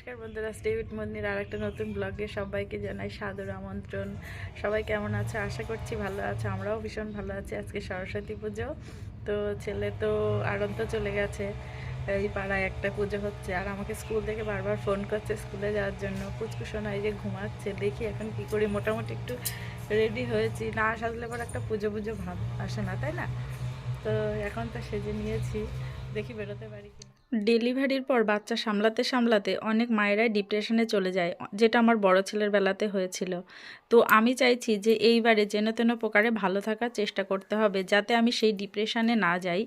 নমস্কার বন্ধুরা, ডেভিড মন্দির আর একটা নতুন ব্লগে সবাইকে জানাই সাদর আমন্ত্রণ। সবাই কেমন আছে? আশা করছি ভালো আছে। আমরাও ভীষণ ভালো আছি। আজকে সরস্বতী পুজো, তো ছেলে তো আড়ন্ত চলে গেছে। এই পাড়ায় একটা পুজো হচ্ছে আর আমাকে স্কুল থেকে বারবার ফোন করছে স্কুলে যাওয়ার জন্য। পুচকুশোনা এই যে ঘুমাচ্ছে, দেখি এখন কি করি। মোটামুটি একটু রেডি হয়েছি, না সাজলে পর একটা পুজো পুজো ভাব আসে না, তাই না? তো এখন তো সেজে নিয়েছি, দেখি বেরোতে পারি কিনা। ডেলিভারির পর বাচ্চা সামলাতে সামলাতে অনেক মায়েরাই ডিপ্রেশনে চলে যায়, যেটা আমার বড় ছেলের বেলাতে হয়েছিল। তো আমি চাইছি যে এইবারে যেন তেন প্রকারে ভালো থাকার চেষ্টা করতে হবে, যাতে আমি সেই ডিপ্রেশনে না যাই।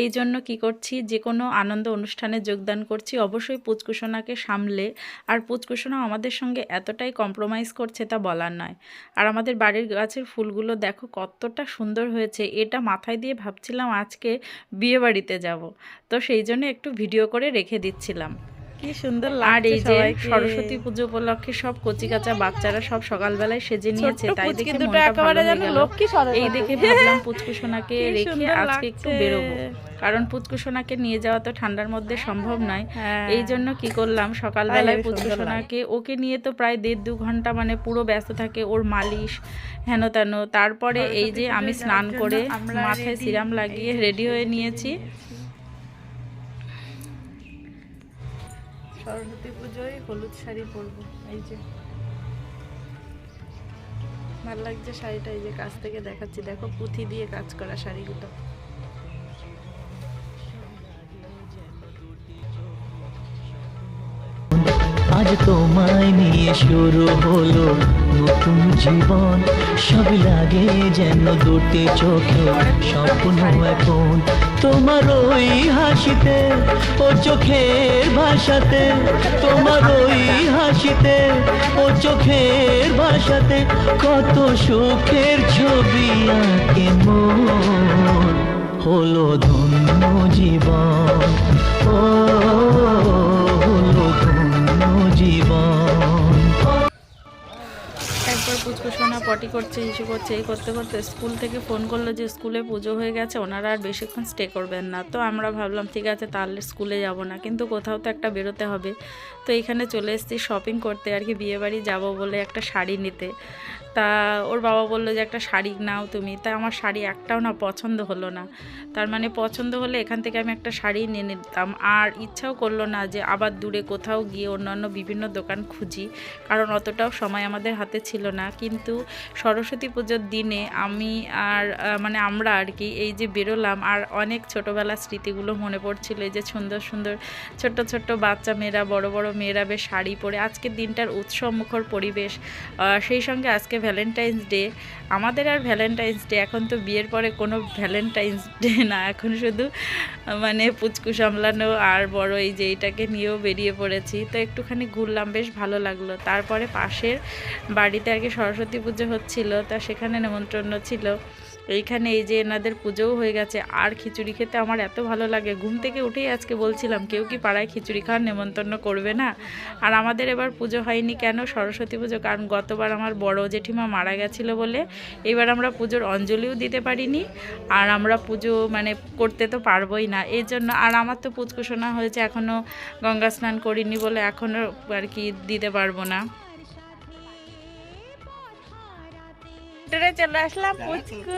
এই জন্য কী করছি, যে কোনো আনন্দ অনুষ্ঠানে যোগদান করছি অবশ্যই পুচকুসোনাকে সামলে। আর পুচকুসোনা আমাদের সঙ্গে এতটাই কম্প্রোমাইজ করছে তা বলার নয়। আর আমাদের বাড়ির গাছের ফুলগুলো দেখো কতটা সুন্দর হয়েছে, এটা মাথায় দিয়ে ভাবছিলাম আজকে বিয়ে বাড়িতে যাব, তো সেই জন্য একটু ভিডিও করে রেখে দিচ্ছিলাম। কি সুন্দর আর এই যে সরস্বতী পুজো উপলক্ষে সব কচি কাঁচা বাচ্চারা সব সকালবেলায় সেজে নিয়েছে, তাই দেখে মনটা ভালো হয়ে গেল। এই দেখে ভাবলাম পুচকুসোনাকে রেখে আজকে একটু বেরোবো, কারণ পুচকুসোনাকে নিয়ে যাওয়া তো ঠান্ডার মধ্যে সম্ভব নয়। এই জন্য কি করলাম, সকালবেলায় পুচকুসোনাকে ওকে নিয়ে তো প্রায় 1.5-2 ঘন্টা মানে পুরো ব্যস্ত থাকে, ওর মালিশ হেন তেন। তারপরে এই যে আমি স্নান করে মাথায় সিরাম লাগিয়ে রেডি হয়ে নিয়েছি। সরস্বতী পুজোয় হলুদ শাড়ি পরবো। এই যে ভালো লাগছে শাড়িটা, এই যে কাছ থেকে দেখাচ্ছি, দেখো পুঁথি দিয়ে কাজ করা শাড়িগুলো। আজ তোমায় নিয়ে শুরু হলো নতুন জীবন, সব লাগে যেন দুটি চোখে স্বপ্ন এখন। তোমার ওই হাসিতে ও চোখের ভাষাতে, তোমার ওই হাসিতে ও চোখের ভাষাতে কত সুখের ছবি আঁকে মন। হলো ধন্য জীবন, ও হলো ধন্য জীবন। একবার পুচকুসোনা পটি করছে, ইস্যু করছে, এই করতে করতে স্কুল থেকে ফোন করলো যে স্কুলে পুজো হয়ে গেছে, ওনারা আর বেশিক্ষণ স্টে করবেন না। তো আমরা ভাবলাম ঠিক আছে তাহলে স্কুলে যাব না, কিন্তু কোথাও তো একটা বেরোতে হবে। তো এখানে চলে এসেছি শপিং করতে আর কি, বিয়েবাড়ি যাব বলে একটা শাড়ি নিতে। তা ওর বাবা বললো যে একটা শাড়ি নাও তুমি। তা আমার শাড়ি একটাও না পছন্দ হলো না। তার মানে পছন্দ হলে এখান থেকে আমি একটা শাড়ি নিয়ে নিতাম, আর ইচ্ছাও করলো না যে আবার দূরে কোথাও গিয়ে অন্যান্য বিভিন্ন দোকান খুঁজি, কারণ অতটাও সময় আমাদের হাতে ছিল না। কিন্তু সরস্বতী পুজোর দিনে আমি আর মানে আমরা আর কি এই যে বেরোলাম, আর অনেক ছোটোবেলার স্মৃতিগুলো মনে পড়ছিল। এই যে সুন্দর সুন্দর ছোট্ট ছোট্ট বাচ্চা মেয়েরা, বড় বড় মেয়েরা বেশ শাড়ি পরে, আজকের দিনটার উৎসবমুখর পরিবেশ। সেই সঙ্গে আজকে ভ্যালেন্টাইন্স ডে। আমাদের আর ভ্যালেন্টাইন্স ডে, এখন তো বিয়ের পরে কোনো ভ্যালেন্টাইন্স ডে না, এখন শুধু মানে পুচকু সামলানো আর বড় এই যে এইটাকে নিয়েও বেরিয়ে পড়েছি। তো একটুখানি ঘুরলাম, বেশ ভালো লাগলো। তারপরে পাশের বাড়িতে আর কি সরস্বতী পুজো হচ্ছিল, তা সেখানে নেমন্ত্রণ ছিল। এইখানে এই যে এনাদের পুজোও হয়ে গেছে। আর খিচুড়ি খেতে আমার এত ভালো লাগে, ঘুম থেকে উঠেই আজকে বলছিলাম কেউ কি পাড়ায় খিচুড়ি খাওয়ার নেমন্তন্ন করবে না। আর আমাদের এবার পুজো হয়নি কেন, সরস্বতী পুজো, কারণ গতবার আমার বড় জেঠিমা মারা গেছিলো বলে এবার আমরা পুজোর অঞ্জলিও দিতে পারিনি, আর আমরা পুজো মানে করতে তো পারবোই না এই জন্য। আর আমার তো পুচকুসোনা হয়েছে, এখনও গঙ্গা স্নান করিনি বলে এখনও আর কি দিতে পারবো না। চলে আসলাম পুচকু,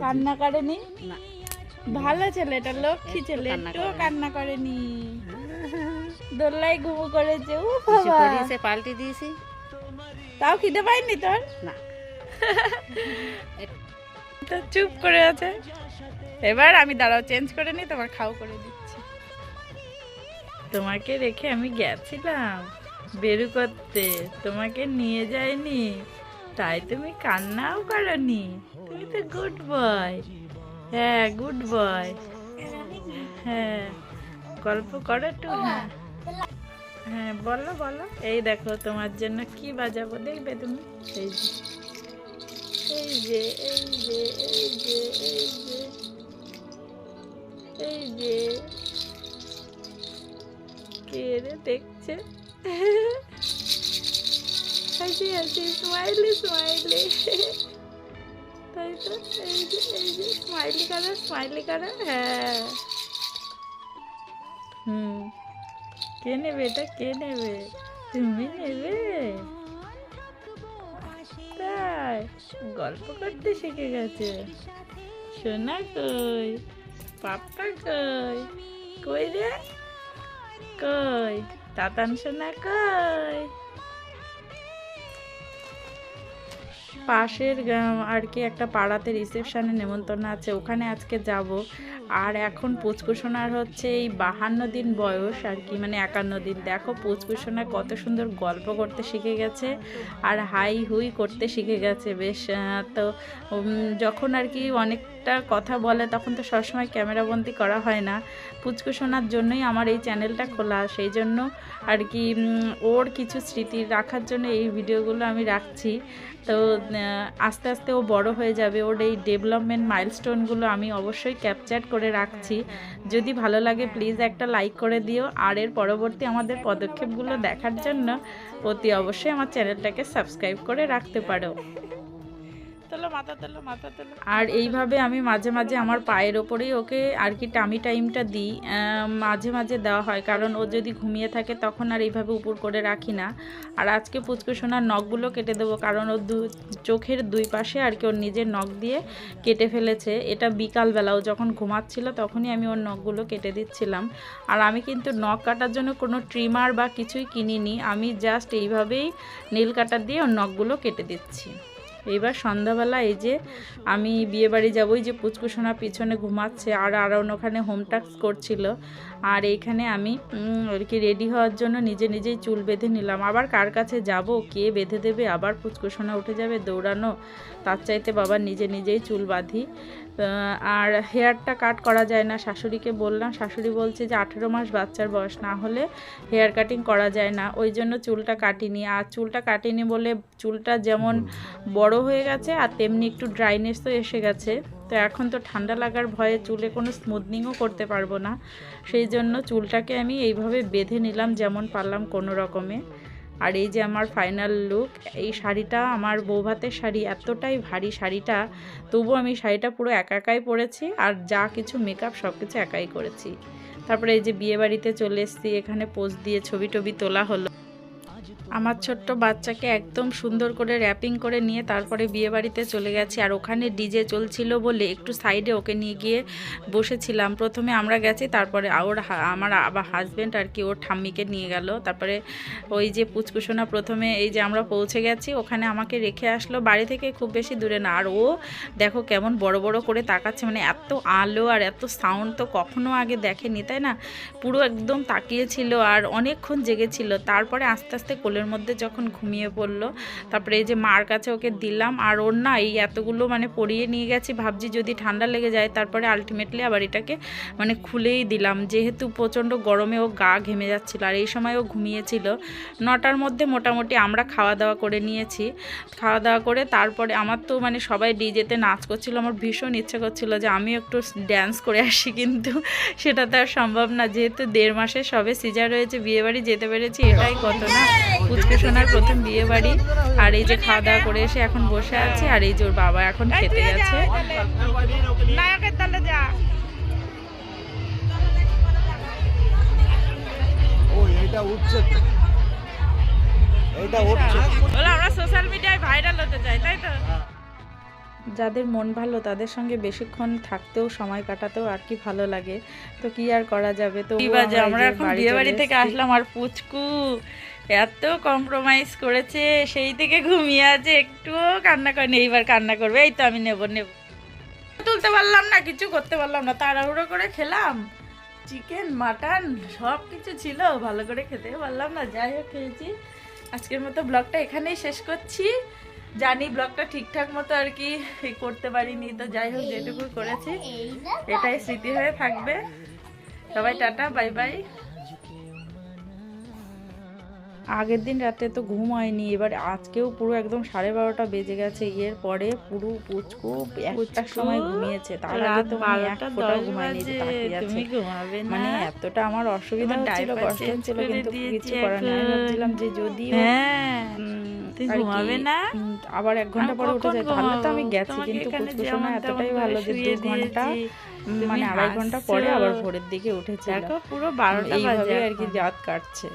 কান্না করেনি, ভালো ছেলেটা, লক্ষ্মী ছেলে, একটুও কান্না করেনি, দোল্লাই ঘুমো করেছে। ও বাবা, পাল্টে দিয়েছি, তাও খিদে পাইনি তোর? না তো চুপ করে আছে। এবার আমি দাঁড়াও চেঞ্জ করে নি, তোমার খাও করে দিচ্ছি। তোমাকে রেখে আমি গেছিলাম বেরু করতে, তোমাকে নিয়ে যাইনি, তাই তুমি কান্নাও করনি। তুমি তো গুড বয়। হ্যাঁ গুড বয়। হ্যাঁ গল্প করো একটু। হ্যাঁ হ্যাঁ বলো বলো। এই দেখো তোমার জন্য কি বাজাবো, দেখবে তুমি। এই যে এই যে এই যে এই যে এই যে এই যে কে রে দেখছে, হাসি হাসি, স্মাইলি স্মাইলি, তাই তো। এই যে স্মাইলি করো, স্মাইলি করো। হ্যাঁ কে নেবে এটা, কে নেবে? তুমি নেবে? তাই গল্প করতে শিখে গেছে। সোনা কই, পাপ্পা কই, কই রে, কই তাতান সোনা কই? পাশের আর কি একটা পাড়াতে রিসেপশনে নেমন্তন্ন আছে, ওখানে আজকে যাব। আর এখন পুচকুসোনার হচ্ছে এই 52 দিন বয়স আর কি, মানে 51 দিন। দেখো পুচকুসোনা কত সুন্দর গল্প করতে শিখে গেছে আর হাই হুই করতে শিখে গেছে বেশ। তো যখন আর কি অনেকটা কথা বলে তখন তো সবসময় ক্যামেরাবন্দি করা হয় না। পুচকুসোনার জন্যই আমার এই চ্যানেলটা খোলা, সেই জন্য আর কি ওর কিছু স্মৃতি রাখার জন্য এই ভিডিওগুলো আমি রাখছি। তো আস্তে আস্তে ও বড় হয়ে যাবে, ওর এই ডেভেলপমেন্ট মাইলস্টোনগুলো আমি অবশ্যই ক্যাপচার করে রাখছি। যদি ভালো লাগে প্লিজ একটা লাইক করে দিও, আর এর পরবর্তী আমাদের পদক্ষেপগুলো দেখার জন্য অতি অবশ্যই আমার চ্যানেলটাকে সাবস্ক্রাইব করে রাখতে পারো। আর এইভাবে আমি মাঝে মাঝে আমার পায়ের ওপরেই ওকে আর কি টামি টাইমটা দিই, মাঝে মাঝে দেওয়া হয়, কারণ ও যদি ঘুমিয়ে থাকে তখন আর এইভাবে উপর করে রাখি না। আর আজকে পুচকুসোনার নখগুলো কেটে দেবো, কারণ ও চোখের দুই পাশে আর কি ওর নিজের নখ দিয়ে কেটে ফেলেছে। এটা বিকালবেলাও যখন ঘুমাচ্ছিল তখনই আমি ওর নখগুলো কেটে দিচ্ছিলাম। আর আমি কিন্তু নখ কাটার জন্য কোনো ট্রিমার বা কিছুই কিনিনি, আমি জাস্ট এইভাবেই নীল কাটার দিয়ে ওর নখগুলো কেটে দিচ্ছি। এইবার সন্ধ্যাবেলা এই যে আমি বিয়েবাড়ি যাবো, যে পুচকুসোনা পিছনে ঘুমাচ্ছে আর আরন ওখানে হোম টাস্ক করছিল। আর এইখানে আমি আর কি রেডি হওয়ার জন্য নিজে নিজেই চুল বেঁধে নিলাম। আবার কার কাছে যাব, কে বেঁধে দেবে, আবার পুচকুসোনা উঠে যাবে দৌড়ানো, তার চাইতে বাবা নিজে নিজেই চুল বাঁধি। আর হেয়ারটা কাট করা যায় না, শাশুড়িকে বললাম, শাশুড়ি বলছে যে 18 মাস বাচ্চার বয়স, না হলে হেয়ার কাটিং করা যায় না, ওই জন্য চুলটা কাটিনি। আর চুলটা কাটিনি বলে চুলটা যেমন বড় হয়ে গেছে আর তেমনি একটু ড্রাইনেসও এসে গেছে। তো এখন তো ঠান্ডা লাগার ভয়ে চুলে কোনো স্মুথনিংও করতে পারবো না, সেই জন্য চুলটাকে আমি এইভাবে বেঁধে নিলাম যেমন পারলাম কোনো রকমে। আর এই যে আমার ফাইনাল লুক, এই শাড়িটা আমার বৌভাতের শাড়ি, এতটাই ভারী শাড়িটা, তবু আমি শাড়িটা পুরো একাই পরেছি আর যা কিছু মেকআপ সব কিছু একাই করেছি। তারপরে এই যে বিয়ে বাড়িতে চলে এসেছি, এখানে পোজ দিয়ে ছবি টবি তোলা হলো। আমার ছোট্ট বাচ্চাকে একদম সুন্দর করে র্যাপিং করে নিয়ে তারপরে বিয়েবাড়িতে চলে গেছি। আর ওখানে ডিজে চলছিল বলে একটু সাইডে ওকে নিয়ে গিয়ে বসেছিলাম। প্রথমে আমরা গেছি, তারপরে আমার আবার হাজব্যান্ড আর কি ওর ঠাম্মিকে নিয়ে গেল। তারপরে ওই যে পুচকুসোনা প্রথমে এই যে আমরা পৌঁছে গেছি, ওখানে আমাকে রেখে আসলো, বাড়ি থেকে খুব বেশি দূরে না। আর ও দেখো কেমন বড় বড় করে তাকাচ্ছে, মানে এত আলো আর এত সাউন্ড তো কখনো আগে দেখেনি, তাই না? পুরো একদম তাকিয়েছিল আর অনেকক্ষণ জেগেছিল। তারপরে আস্তে আস্তে কোলের মধ্যে যখন ঘুমিয়ে পড়লো, তারপরে এই যে মার কাছে ওকে দিলাম। আর ওর না এই এতগুলো মানে পরিয়ে নিয়ে গেছি, ভাবছি যদি ঠান্ডা লেগে যায়, তারপরে আলটিমেটলি আবার এটাকে মানে খুলেই দিলাম, যেহেতু প্রচণ্ড গরমে ও গা ঘেমে যাচ্ছিল। আর এই সময় ও ঘুমিয়েছিল। 9টার মধ্যে মোটামুটি আমরা খাওয়া দাওয়া করে নিয়েছি। খাওয়া দাওয়া করে তারপরে আমার তো মানে সবাই ডিজেতে নাচ করছিল, আমার ভীষণ ইচ্ছে করছিল যে আমি একটু ড্যান্স করে আসি, কিন্তু সেটা তো আর সম্ভব না, যেহেতু 1.5 মাসে সবে সিজার হয়েছে, বিয়েবাড়ি যেতে পেরেছি এটাই কত না। পুচকুসোনার প্রথম বিয়ে বাড়ি। আর এই যে খাওয়া দাওয়া করে এসে এখন বসে আছে, আর এই যে ওর বাবা এখন খেতে গেছে। নায়কের দলে যা। আমরা সোশ্যাল মিডিয়ায় ভাইরাল হতে চাই, তাই তো? যাদের মন ভালো তাদের সঙ্গে বেশিক্ষণ থাকতেও সময় কাটাতেও আর কি ভালো লাগে, তো কি আর করা যাবে। তো আমরা এখন বিয়ে বাড়ি থেকে আসলাম, আর পুচকু এত কম্প্রোমাইজ করেছে, সেই থেকে ঘুমিয়ে আছে, একটুও কান্না করেনি। এইবার কান্না করবে, এই তো আমি নেব তুলতে পারলাম না, কিছু করতে পারলাম না, তাড়াহুড়ো করে খেলাম, চিকেন মাটন সব কিছু ছিল, ভালো করে খেতে পারলাম না। যাই হোক খেয়েছি। আজকের মতো ব্লগটা এখানেই শেষ করছি। জানি ব্লগটা ঠিকঠাক মতো আর কি করতে পারিনি, তো যাই হোক যেটুকু করেছি এটাই স্মৃতি হয়ে থাকবে। সবাই টাটা, বাই বাই। আগের দিন রাতে তো ঘুম হয়নি, এবার আজকেও পুরো একদম 12:30 বেজে গেছে। এর পরে পুরো পুচকু 1টার সময় ঘুমিয়েছে, তার আগে তো আমি এক ফোঁটাও ঘুমাইনি, মানে এতটা আমার অসুবিধা হচ্ছিল, কষ্ট হচ্ছিল, কিন্তু কিছু করার নেই। আমি ভাবছিলাম যে যদি আবার 1 ঘন্টা পরে উঠে যায় তাহলে তো আমি গেছি, কিন্তু পুচকুসোনা এতটাই ভালো যে 2 ঘন্টা মানে 2.5 ঘন্টা পরে আবার ভোরের দিকে উঠেছিল। দেখো পুরো 12টা বাজে এইভাবে আর কি এখন। রাত কাটছে।